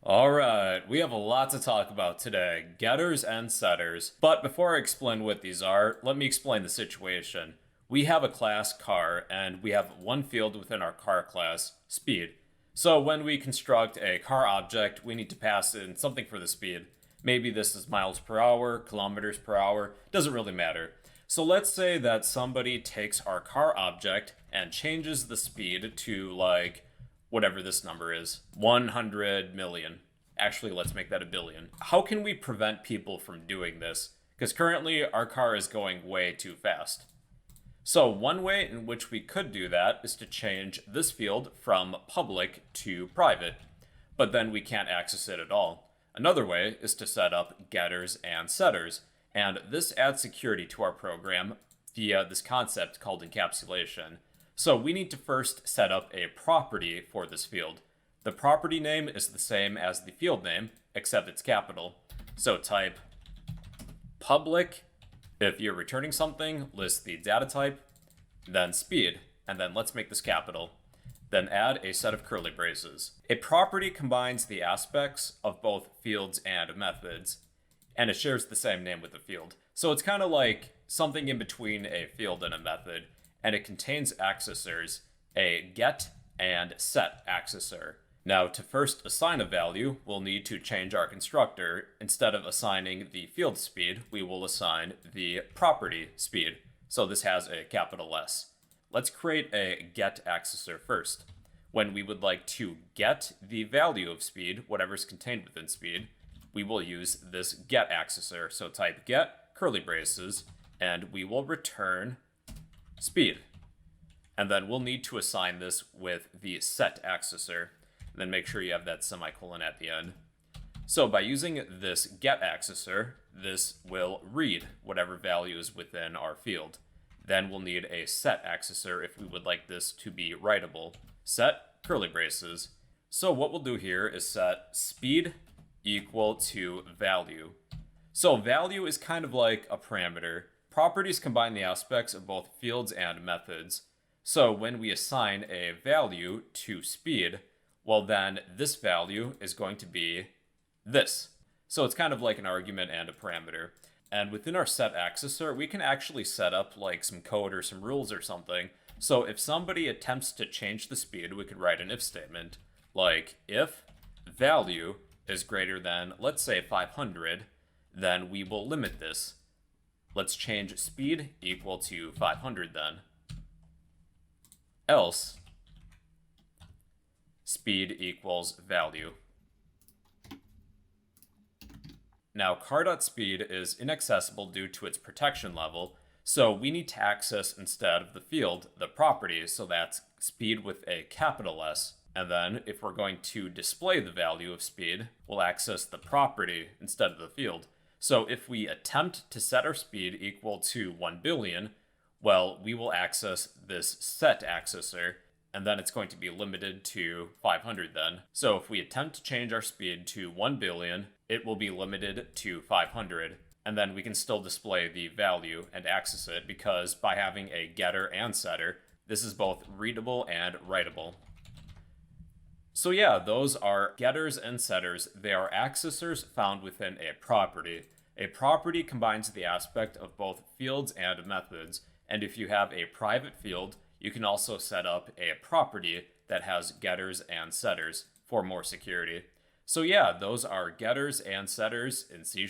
Alright, we have a lot to talk about today, getters and setters. But before I explain what these are, let me explain the situation. We have a class car, and we have one field within our car class, speed. So when we construct a car object, we need to pass in something for the speed. Maybe this is miles per hour, kilometers per hour, doesn't really matter. So let's say that somebody takes our car object and changes the speed to like whatever this number is, 100 million. Actually, let's make that a billion. How can we prevent people from doing this? Because currently our car is going way too fast. So one way in which we could do that is to change this field from public to private, but then we can't access it at all. Another way is to set up getters and setters, and this adds security to our program via this concept called encapsulation. So we need to first set up a property for this field. The property name is the same as the field name, except it's capital. So type public. If you're returning something, list the data type, then speed, and then let's make this capital. Then add a set of curly braces. A property combines the aspects of both fields and methods, and it shares the same name with the field. So it's kind of like something in between a field and a method, and it contains accessors, a get and set accessor. Now, to first assign a value, we'll need to change our constructor. Instead of assigning the field speed, we will assign the property speed. So this has a capital S. Let's create a get accessor first. When we would like to get the value of speed, whatever's contained within speed, we will use this get accessor. So type get, curly braces, and we will return speed. And then we'll need to assign this with the set accessor. And then make sure you have that semicolon at the end. So by using this get accessor, this will read whatever value is within our field. Then we'll need a set accessor if we would like this to be writable. Set curly braces. So what we'll do here is set speed equal to value. So value is kind of like a parameter. Properties combine the aspects of both fields and methods. So when we assign a value to speed, well then this value is going to be this. So it's kind of like an argument and a parameter. And within our set accessor, we can actually set up like some code or some rules or something. So if somebody attempts to change the speed, we could write an if statement. Like if value is greater than, let's say 500, then we will limit this. Let's change speed equal to 500 then. Else, speed equals value. Now, car.speed is inaccessible due to its protection level, so we need to access instead of the field the property, so that's speed with a capital S. And then, if we're going to display the value of speed, we'll access the property instead of the field. So if we attempt to set our speed equal to 1 billion, well, we will access this set accessor, and then it's going to be limited to 500 then. So if we attempt to change our speed to 1 billion, it will be limited to 500, and then we can still display the value and access it because by having a getter and setter, this is both readable and writable. So yeah, those are getters and setters. They are accessors found within a property. A property combines the aspect of both fields and methods, and if you have a private field, you can also set up a property that has getters and setters for more security. So yeah, those are getters and setters in C#.